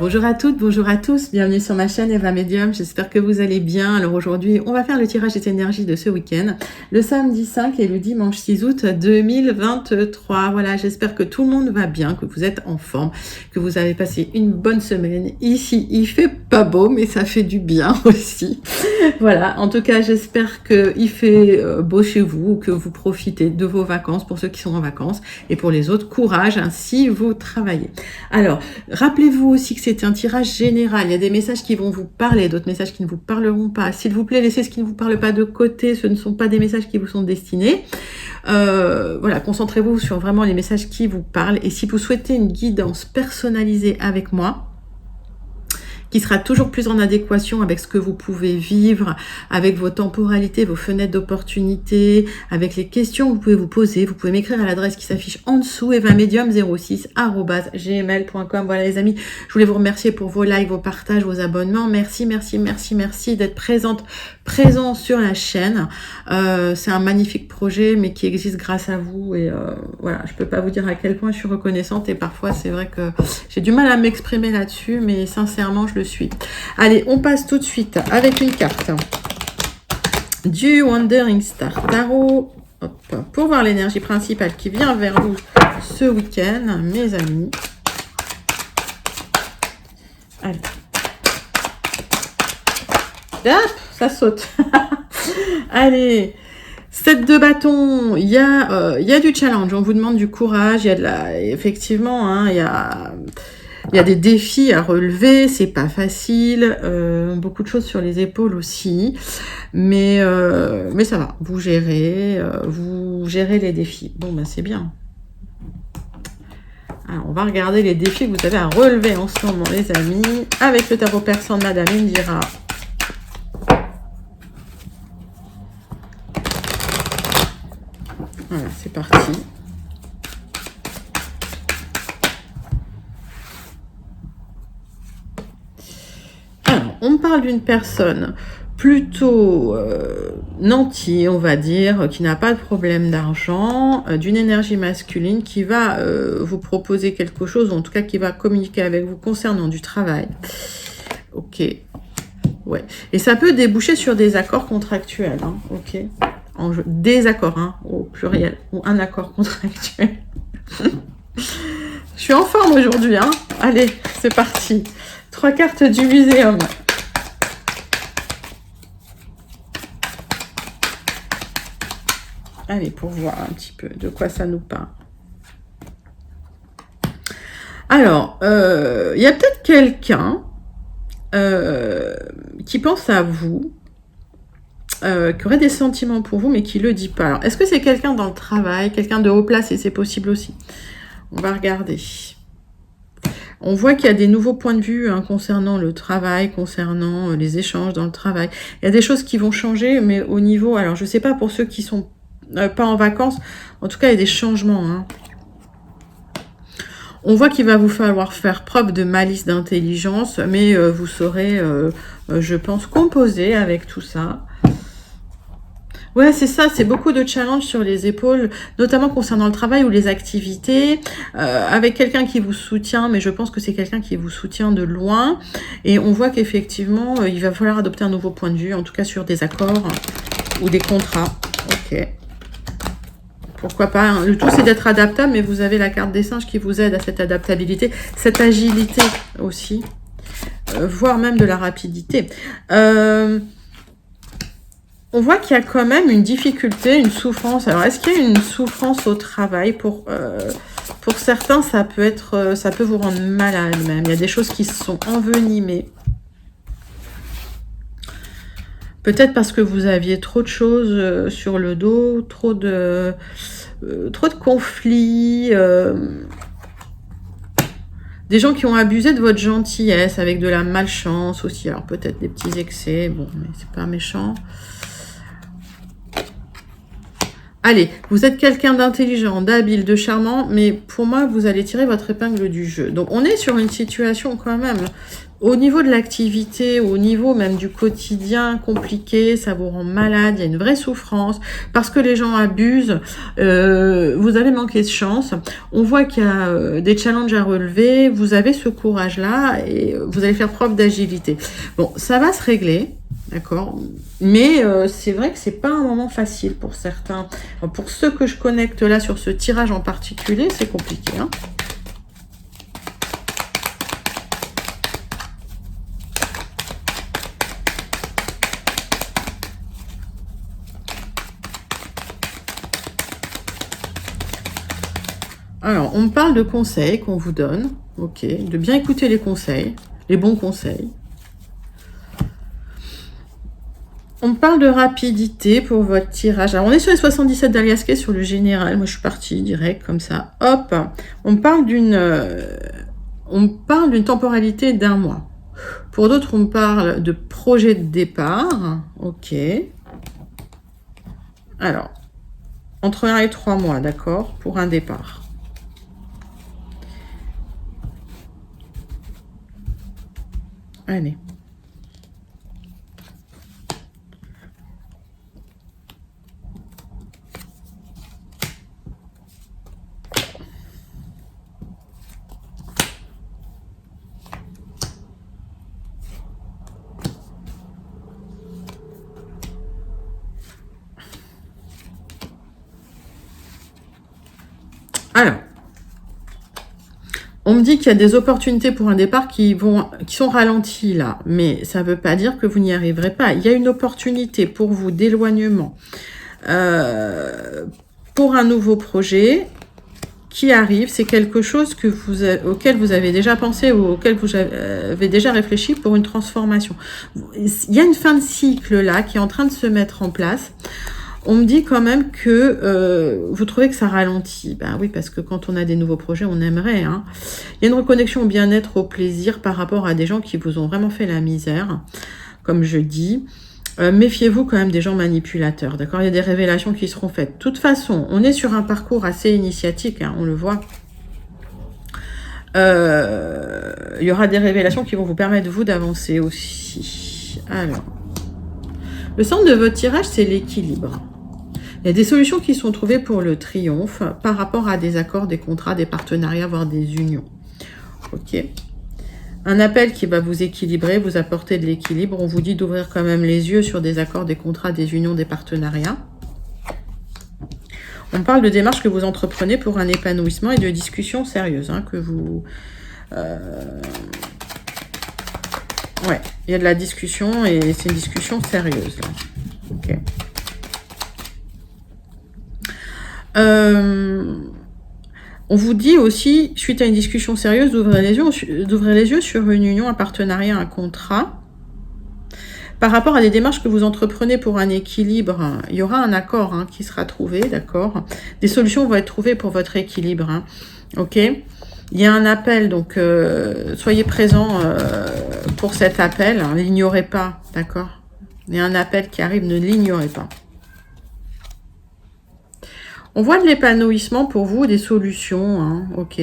Bonjour à toutes, bonjour à tous, bienvenue sur ma chaîne Eva Medium, j'espère que vous allez bien. Alors aujourd'hui, on va faire le tirage des énergies de ce week-end, le samedi 5 et le dimanche 6 août 2023. Voilà, j'espère que tout le monde va bien, que vous êtes en forme, que vous avez passé une bonne semaine. Ici, il fait pas beau, mais ça fait du bien aussi. Voilà, en tout cas, j'espère qu'il fait beau chez vous, que vous profitez de vos vacances pour ceux qui sont en vacances et pour les autres, courage, si vous travaillez. Alors, rappelez-vous aussi que c'est un tirage général. Il y a des messages qui vont vous parler, d'autres messages qui ne vous parleront pas. S'il vous plaît, laissez ce qui ne vous parle pas de côté. Ce ne sont pas des messages qui vous sont destinés. Voilà, concentrez-vous sur vraiment les messages qui vous parlent. Et si vous souhaitez une guidance personnalisée avec moi, qui sera toujours plus en adéquation avec ce que vous pouvez vivre, avec vos temporalités, vos fenêtres d'opportunité, avec les questions que vous pouvez vous poser. Vous pouvez m'écrire à l'adresse qui s'affiche en dessous, evamedium06@gmail.com. Voilà les amis, je voulais vous remercier pour vos likes, vos partages, vos abonnements. Merci d'être présent sur la chaîne. C'est un magnifique projet, mais qui existe grâce à vous. Et voilà, je peux pas vous dire à quel point je suis reconnaissante. Et parfois, c'est vrai que j'ai du mal à m'exprimer là-dessus, mais sincèrement, je le suis. Allez, on passe tout de suite avec une carte du Wandering Star Tarot. Hop, pour voir l'énergie principale qui vient vers vous ce week-end, mes amis. Allez. Hop, ça saute. Allez. 7 de bâton, il y a du challenge, on vous demande du courage, il y a de la, effectivement, hein, il y a des défis à relever, c'est pas facile, beaucoup de choses sur les épaules aussi, mais ça va, vous gérez les défis. Bon, ben c'est bien. Alors, on va regarder les défis que vous avez à relever en ce moment, les amis, avec le tarot persan de Madame Indira. Voilà, c'est parti. Alors, on me parle d'une personne plutôt nantie, on va dire, qui n'a pas de problème d'argent, d'une énergie masculine qui va vous proposer quelque chose, ou en tout cas qui va communiquer avec vous concernant du travail. Ok. Ouais. Et ça peut déboucher sur des accords contractuels. Hein. Ok. Des accords, hein, au pluriel, ou un accord contractuel. Je suis en forme aujourd'hui, hein. Allez, c'est parti. 3 cartes du muséum. Allez, pour voir un petit peu de quoi ça nous parle. Alors, il y a peut-être quelqu'un qui pense à vous, qui aurait des sentiments pour vous, mais qui ne le dit pas. Alors, est-ce que c'est quelqu'un dans le travail, quelqu'un de haut placé? C'est possible aussi. On va regarder. On voit qu'il y a des nouveaux points de vue hein, concernant le travail, concernant les échanges dans le travail. Il y a des choses qui vont changer, mais au niveau... Alors, je ne sais pas pour ceux qui sont pas en vacances. En tout cas, il y a des changements. Hein. On voit qu'il va vous falloir faire preuve de malice, d'intelligence, mais vous saurez, je pense, composer avec tout ça. Ouais, c'est ça, c'est beaucoup de challenges sur les épaules, notamment concernant le travail ou les activités, avec quelqu'un qui vous soutient, mais je pense que c'est quelqu'un qui vous soutient de loin, et on voit qu'effectivement, il va falloir adopter un nouveau point de vue, en tout cas sur des accords ou des contrats. Ok. Pourquoi pas, hein. Le tout c'est d'être adaptable, mais vous avez la carte des singes qui vous aide à cette adaptabilité, cette agilité aussi, voire même de la rapidité. On voit qu'il y a quand même une difficulté, une souffrance. Alors, est-ce qu'il y a une souffrance au travail? Pour certains, ça peut vous rendre malade même. Il y a des choses qui se sont envenimées. Peut-être parce que vous aviez trop de choses sur le dos, trop de conflits. Des gens qui ont abusé de votre gentillesse avec de la malchance aussi. Alors, peut-être des petits excès. Bon, mais c'est pas méchant. Allez, vous êtes quelqu'un d'intelligent, d'habile, de charmant, mais pour moi, vous allez tirer votre épingle du jeu. Donc, on est sur une situation quand même, au niveau de l'activité, au niveau même du quotidien compliqué, ça vous rend malade, il y a une vraie souffrance, parce que les gens abusent, vous avez manqué de chance. On voit qu'il y a des challenges à relever, vous avez ce courage-là, et vous allez faire preuve d'agilité. Bon, ça va se régler. D'accord. Mais c'est vrai que c'est pas un moment facile pour certains. Pour ceux que je connecte là sur ce tirage en particulier, c'est compliqué. Hein. Alors, on me parle de conseils qu'on vous donne. Ok. De bien écouter les conseils, les bons conseils. On me parle de rapidité pour votre tirage. Alors, on est sur les 77 d'Aliasquet sur le général. Moi, je suis partie direct comme ça. Hop. On me parle d'une temporalité d'1 mois. Pour d'autres, on me parle de projet de départ. Ok. Alors, entre 1 et 3 mois, d'accord, pour un départ. Allez. Alors, on me dit qu'il y a des opportunités pour un départ qui sont ralenties là, mais ça ne veut pas dire que vous n'y arriverez pas. Il y a une opportunité pour vous d'éloignement pour un nouveau projet qui arrive. C'est quelque chose auquel vous avez déjà pensé ou auquel vous avez déjà réfléchi pour une transformation. Il y a une fin de cycle là qui est en train de se mettre en place. On me dit quand même que vous trouvez que ça ralentit. Ben oui, parce que quand on a des nouveaux projets, on aimerait. Hein. Il y a une reconnexion au bien-être, au plaisir par rapport à des gens qui vous ont vraiment fait la misère, comme je dis. Méfiez-vous quand même des gens manipulateurs, d'accord? Il y a des révélations qui seront faites. De toute façon, on est sur un parcours assez initiatique, hein, on le voit. Il y aura des révélations qui vont vous permettre, vous, d'avancer aussi. Alors, le centre de votre tirage, c'est l'équilibre. Il y a des solutions qui sont trouvées pour le triomphe par rapport à des accords, des contrats, des partenariats, voire des unions. Ok. Un appel qui va vous équilibrer, vous apporter de l'équilibre. On vous dit d'ouvrir quand même les yeux sur des accords, des contrats, des unions, des partenariats. On parle de démarches que vous entreprenez pour un épanouissement et de discussions sérieuses. Hein, que vous... Ouais, il y a de la discussion et c'est une discussion sérieuse. Là. Ok. On vous dit aussi, suite à une discussion sérieuse, d'ouvrir les yeux sur une union, un partenariat, un contrat. Par rapport à des démarches que vous entreprenez pour un équilibre, il y aura un accord hein, qui sera trouvé, d'accord. Des solutions vont être trouvées pour votre équilibre, hein, ok. Il y a un appel, donc soyez présents pour cet appel, hein, l'ignorez pas, d'accord. Il y a un appel qui arrive, ne l'ignorez pas. On voit de l'épanouissement pour vous, des solutions, hein, ok.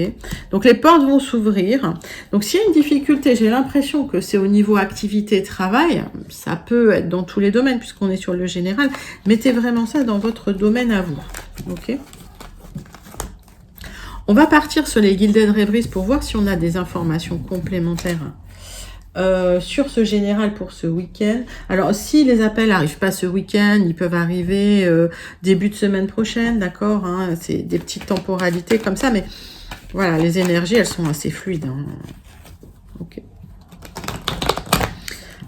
Donc les portes vont s'ouvrir. Donc s'il y a une difficulté, j'ai l'impression que c'est au niveau activité, travail. Ça peut être dans tous les domaines puisqu'on est sur le général. Mettez vraiment ça dans votre domaine à vous, ok. On va partir sur les Gilded Rêveries pour voir si on a des informations complémentaires sur ce général pour ce week-end. Alors, si les appels n'arrivent pas ce week-end, ils peuvent arriver début de semaine prochaine, d'accord, hein, c'est des petites temporalités comme ça, mais voilà, les énergies, elles sont assez fluides. Hein. Ok.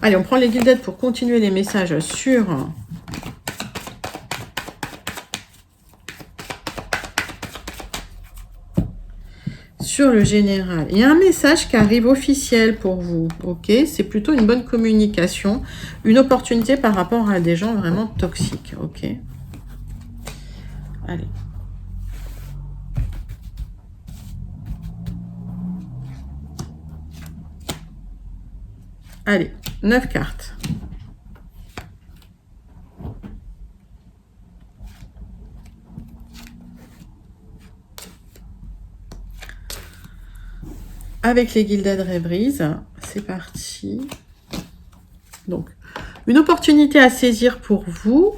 Allez, on prend les Gilded pour continuer les messages sur le général. Il y a un message qui arrive officiel pour vous, ok. C'est plutôt une bonne communication, une opportunité par rapport à des gens vraiment toxiques, ok. Allez. Allez, 9 cartes. avec les Gilded Rêveries. C'est parti. Donc, une opportunité à saisir pour vous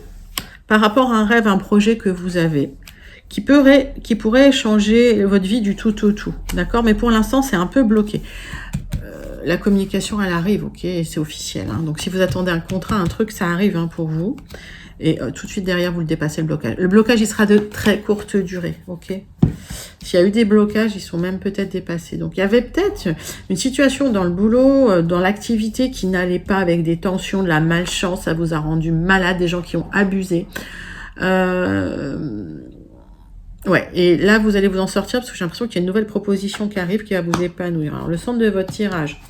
par rapport à un rêve, un projet que vous avez, qui pourrait changer votre vie du tout au tout. D'accord? Mais pour l'instant, c'est un peu bloqué. La communication, elle arrive, ok? C'est officiel. Hein. Donc, si vous attendez un contrat, un truc, ça arrive hein, pour vous. Et tout de suite derrière, vous le dépassez le blocage. Le blocage, il sera de très courte durée, ok? S'il y a eu des blocages, ils sont même peut-être dépassés. Donc, il y avait peut-être une situation dans le boulot, dans l'activité qui n'allait pas avec des tensions, de la malchance, ça vous a rendu malade, des gens qui ont abusé. Ouais, et là, vous allez vous en sortir parce que j'ai l'impression qu'il y a une nouvelle proposition qui arrive qui va vous épanouir. Alors, le centre de votre tirage,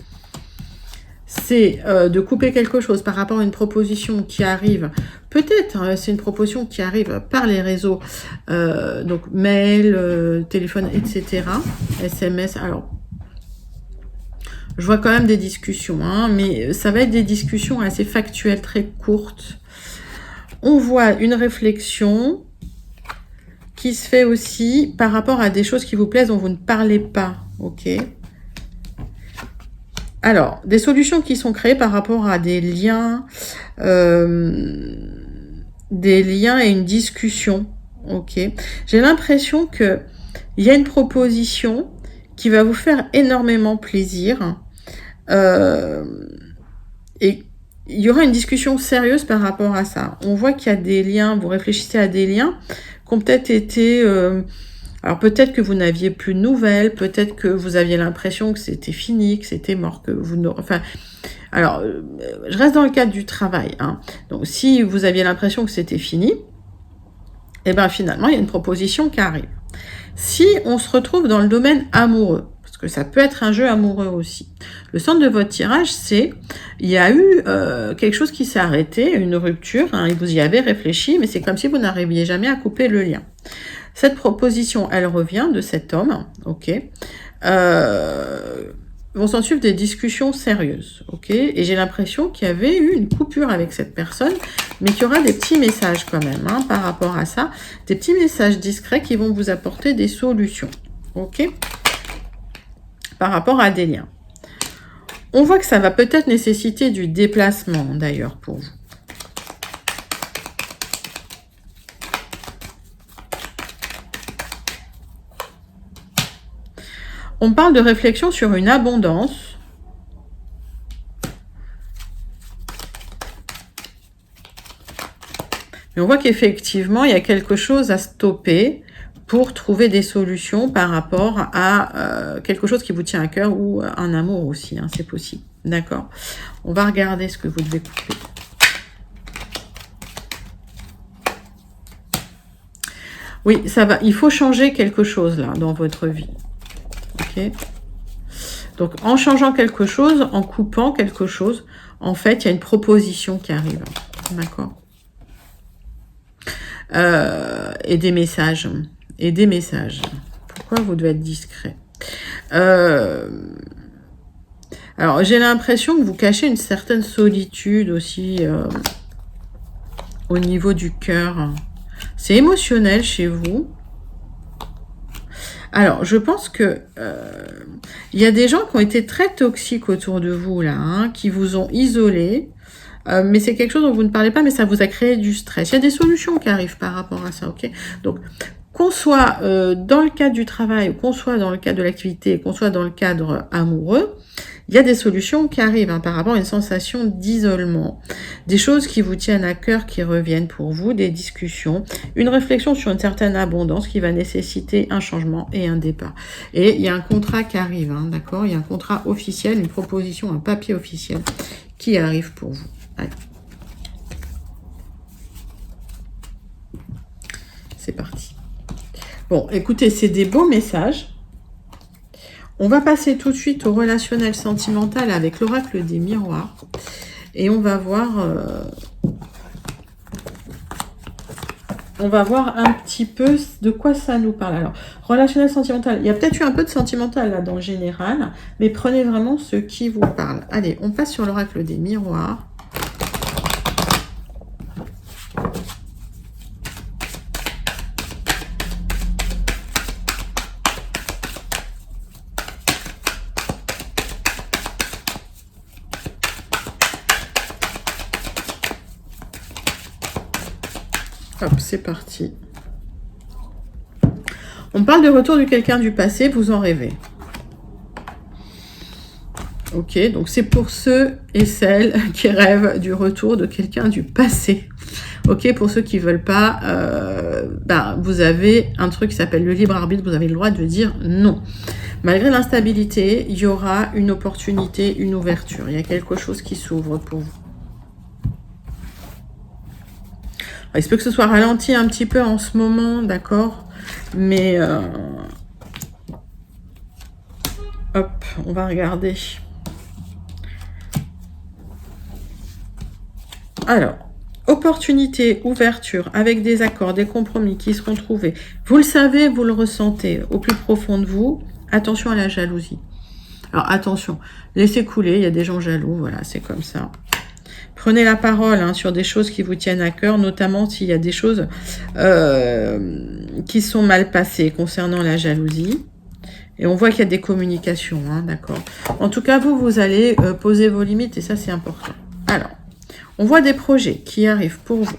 c'est de couper quelque chose par rapport à une proposition qui arrive. Peut-être, c'est une proposition qui arrive par les réseaux, donc mail, téléphone, etc., SMS. Alors, je vois quand même des discussions, hein, mais ça va être des discussions assez factuelles, très courtes. On voit une réflexion qui se fait aussi par rapport à des choses qui vous plaisent dont vous ne parlez pas, ok ? Alors, des solutions qui sont créées par rapport à des liens et une discussion, ok. J'ai l'impression que il y a une proposition qui va vous faire énormément plaisir et il y aura une discussion sérieuse par rapport à ça. On voit qu'il y a des liens, vous réfléchissez à des liens qui ont peut-être été... alors peut-être que vous n'aviez plus de nouvelles, peut-être que vous aviez l'impression que c'était fini, que c'était mort, que vous n'aurez... Enfin, alors, je reste dans le cadre du travail. Hein. Donc, si vous aviez l'impression que c'était fini, eh bien finalement, il y a une proposition qui arrive. Si on se retrouve dans le domaine amoureux, parce que ça peut être un jeu amoureux aussi, le centre de votre tirage, c'est, il y a eu quelque chose qui s'est arrêté, une rupture, hein, et vous y avez réfléchi, mais c'est comme si vous n'arriviez jamais à couper le lien. Cette proposition, elle revient de cet homme, ok. Vont s'en suivre des discussions sérieuses, ok. Et j'ai l'impression qu'il y avait eu une coupure avec cette personne, mais qu'il y aura des petits messages quand même, hein, par rapport à ça, des petits messages discrets qui vont vous apporter des solutions, ok. Par rapport à des liens. On voit que ça va peut-être nécessiter du déplacement, d'ailleurs, pour vous. On parle de réflexion sur une abondance. Mais on voit qu'effectivement, il y a quelque chose à stopper pour trouver des solutions par rapport à quelque chose qui vous tient à cœur ou un amour aussi, hein, c'est possible. D'accord. On va regarder ce que vous devez couper. Oui, ça va. Il faut changer quelque chose là dans votre vie. Ok. Donc, en changeant quelque chose, en coupant quelque chose, en fait, il y a une proposition qui arrive. D'accord. Et des messages. Et des messages. Pourquoi vous devez être discret? Alors, j'ai l'impression que vous cachez une certaine solitude aussi au niveau du cœur. C'est émotionnel chez vous. Alors, je pense que il y a des gens qui ont été très toxiques autour de vous, là, hein, qui vous ont isolé. Mais c'est quelque chose dont vous ne parlez pas, mais ça vous a créé du stress. Il y a des solutions qui arrivent par rapport à ça, ok? Donc, qu'on soit dans le cadre du travail, qu'on soit dans le cadre de l'activité, qu'on soit dans le cadre amoureux, il y a des solutions qui arrivent hein, par rapport à une sensation d'isolement, des choses qui vous tiennent à cœur, qui reviennent pour vous, des discussions, une réflexion sur une certaine abondance qui va nécessiter un changement et un départ. Et il y a un contrat qui arrive, hein, d'accord? Il y a un contrat officiel, une proposition, un papier officiel qui arrive pour vous. Allez. C'est parti. Bon, écoutez, c'est des beaux messages. On va passer tout de suite au relationnel sentimental avec l'oracle des miroirs. Et on va voir un petit peu de quoi ça nous parle. Alors, relationnel sentimental. Il y a peut-être eu un peu de sentimental là dans le général, mais prenez vraiment ce qui vous parle. Allez, on passe sur l'oracle des miroirs. Hop, c'est parti. On parle de retour de quelqu'un du passé, vous en rêvez. Ok, donc c'est pour ceux et celles qui rêvent du retour de quelqu'un du passé. Ok, pour ceux qui veulent pas, vous avez un truc qui s'appelle le libre arbitre, vous avez le droit de dire non. Malgré l'instabilité, il y aura une opportunité, une ouverture. Il y a quelque chose qui s'ouvre pour vous. Alors, il se peut que ce soit ralenti un petit peu en ce moment, d'accord, mais hop, on va regarder. Alors, opportunité, ouverture, avec des accords, des compromis qui seront trouvés. Vous le savez, vous le ressentez au plus profond de vous. Attention à la jalousie. Alors, attention, laissez couler, il y a des gens jaloux, voilà, c'est comme ça. Prenez la parole sur des choses qui vous tiennent à cœur, notamment s'il y a des choses qui sont mal passées concernant la jalousie. Et on voit qu'il y a des communications, d'accord. En tout cas, vous allez poser vos limites et ça, c'est important. Alors, on voit des projets qui arrivent pour vous.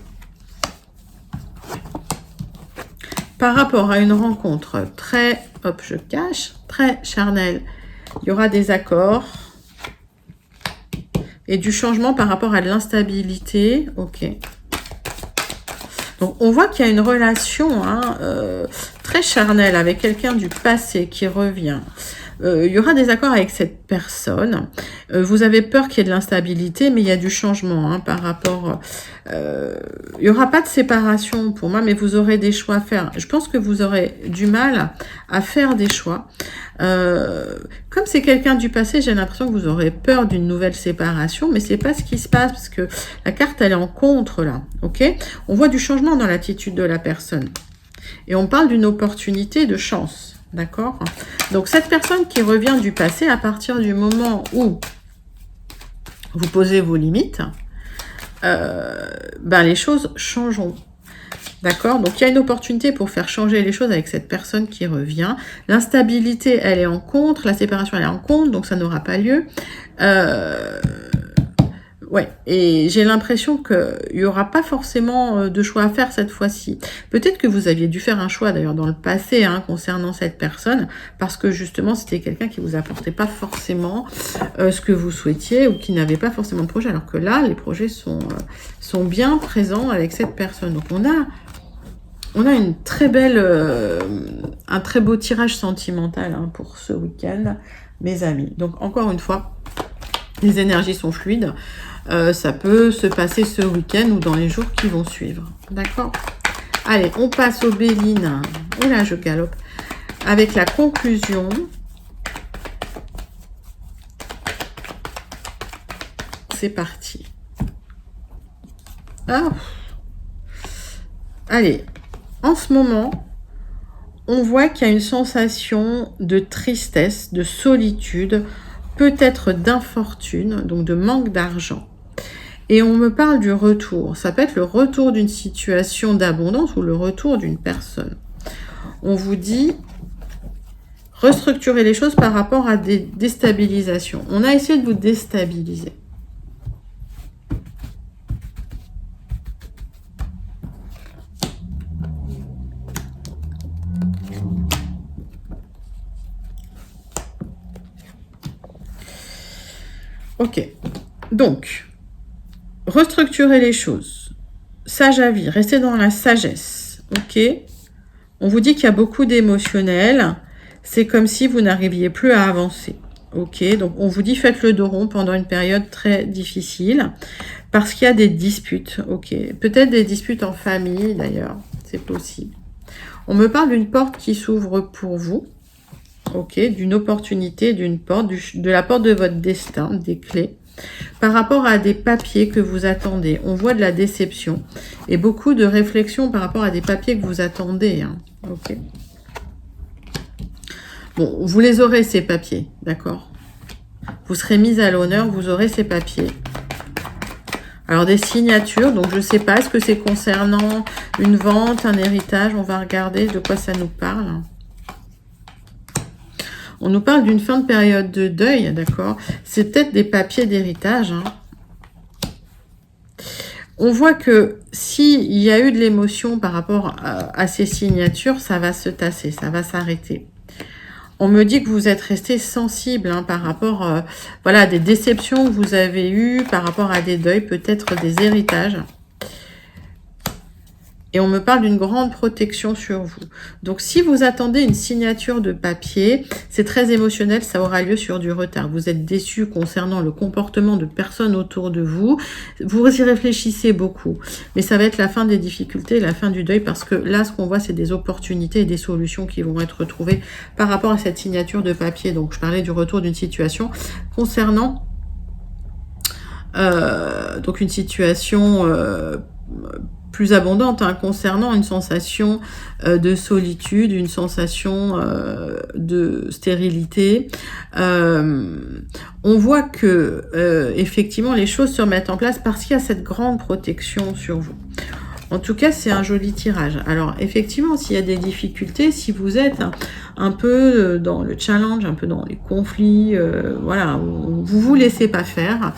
Par rapport à une rencontre très, hop, je cache, très charnelle, il y aura des accords et du changement par rapport à de l'instabilité. Ok. Donc, on voit qu'il y a une relation très charnelle avec quelqu'un du passé qui revient. Il y aura des accords avec cette personne. Vous avez peur qu'il y ait de l'instabilité, mais il y a du changement par rapport... il n'y aura pas de séparation pour moi, mais vous aurez des choix à faire. Je pense que vous aurez du mal à faire des choix. Comme c'est quelqu'un du passé, j'ai l'impression que vous aurez peur d'une nouvelle séparation, mais c'est pas ce qui se passe, parce que la carte, elle est en contre, là. Ok ? On voit du changement dans l'attitude de la personne. Et on parle d'une opportunité de chance. D'accord? Donc, cette personne qui revient du passé, à partir du moment où vous posez vos limites, les choses changeront. D'accord? Donc, il y a une opportunité pour faire changer les choses avec cette personne qui revient. L'instabilité, elle est en contre. La séparation, elle est en contre. Donc, ça n'aura pas lieu. Ouais, et j'ai l'impression qu'il n'y aura pas forcément de choix à faire cette fois-ci. Peut-être que vous aviez dû faire un choix d'ailleurs dans le passé concernant cette personne, parce que justement c'était quelqu'un qui vous apportait pas forcément ce que vous souhaitiez ou qui n'avait pas forcément de projet, alors que là les projets sont bien présents avec cette personne. Donc on a une très belle, un très beau tirage sentimental pour ce week-end, mes amis. Donc encore une fois, les énergies sont fluides. Ça peut se passer ce week-end ou dans les jours qui vont suivre. D'accord? Allez, on passe aux Bélines. Oh là, je galope. Avec la conclusion. C'est parti. Ah. Allez, en ce moment, on voit qu'il y a une sensation de tristesse, de solitude, peut-être d'infortune, donc de manque d'argent. Et on me parle du retour. Ça peut être le retour d'une situation d'abondance ou le retour d'une personne. On vous dit restructurer les choses par rapport à des déstabilisations. On a essayé de vous déstabiliser. Ok. Donc, restructurer les choses. Sage avis, restez dans la sagesse. Ok. On vous dit qu'il y a beaucoup d'émotionnel. C'est comme si vous n'arriviez plus à avancer. Ok. Donc, on vous dit faites le dos rond pendant une période très difficile. Parce qu'il y a des disputes. Ok. Peut-être des disputes en famille d'ailleurs. C'est possible. On me parle d'une porte qui s'ouvre pour vous. Ok. D'une opportunité, d'une porte, de la porte de votre destin, des clés. Par rapport à des papiers que vous attendez, on voit de la déception et beaucoup de réflexion par rapport à des papiers que vous attendez. Ok. Bon, vous les aurez ces papiers, d'accord? Vous serez mis à l'honneur, vous aurez ces papiers. Alors des signatures, donc je ne sais pas, est-ce que c'est concernant une vente, un héritage? On va regarder de quoi ça nous parle. On nous parle d'une fin de période de deuil, d'accord? C'est peut-être des papiers d'héritage. On voit que s'il y a eu de l'émotion par rapport à ces signatures, ça va se tasser, ça va s'arrêter. On me dit que vous êtes resté sensible hein, par rapport voilà, à des déceptions que vous avez eues, par rapport à des deuils, peut-être des héritages. Et on me parle d'une grande protection sur vous. Donc, si vous attendez une signature de papier, c'est très émotionnel, ça aura lieu sur du retard. Vous êtes déçu concernant le comportement de personnes autour de vous. Vous y réfléchissez beaucoup. Mais ça va être la fin des difficultés, la fin du deuil, parce que là, ce qu'on voit, c'est des opportunités et des solutions qui vont être trouvées par rapport à cette signature de papier. Donc, je parlais du retour d'une situation concernant donc une situation plus abondante hein, concernant une sensation de solitude, une sensation de stérilité. On voit que effectivement les choses se remettent en place parce qu'il y a cette grande protection sur vous. En tout cas, c'est un joli tirage. Alors, effectivement, s'il y a des difficultés, si vous êtes un peu dans le challenge, un peu dans les conflits, voilà, vous vous laissez pas faire.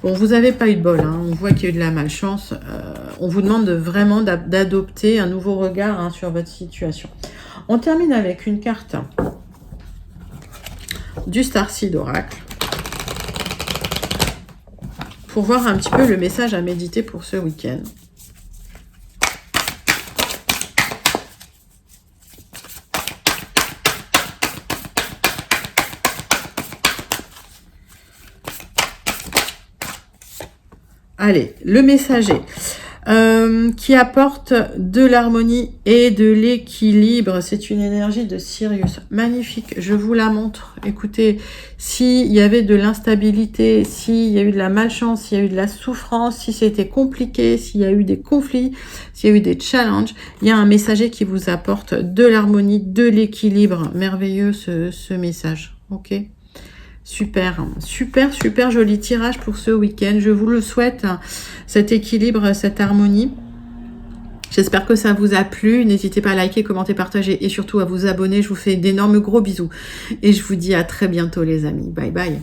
Bon, vous n'avez pas eu de bol, hein, on voit qu'il y a eu de la malchance. On vous demande vraiment d'adopter un nouveau regard hein, sur votre situation. On termine avec une carte du Starseed Oracle pour voir un petit peu le message à méditer pour ce week-end. Allez, le messager qui apporte de l'harmonie et de l'équilibre. C'est une énergie de Sirius. Magnifique, je vous la montre. Écoutez, s'il y avait de l'instabilité, s'il y a eu de la malchance, s'il y a eu de la souffrance, si c'était compliqué, s'il y a eu des conflits, s'il y a eu des challenges, il y a un messager qui vous apporte de l'harmonie, de l'équilibre. Merveilleux ce message, ok ? Super, super, super joli tirage pour ce week-end. Je vous le souhaite, cet équilibre, cette harmonie. J'espère que ça vous a plu. N'hésitez pas à liker, commenter, partager et surtout à vous abonner. Je vous fais d'énormes gros bisous. Et je vous dis à très bientôt les amis. Bye bye.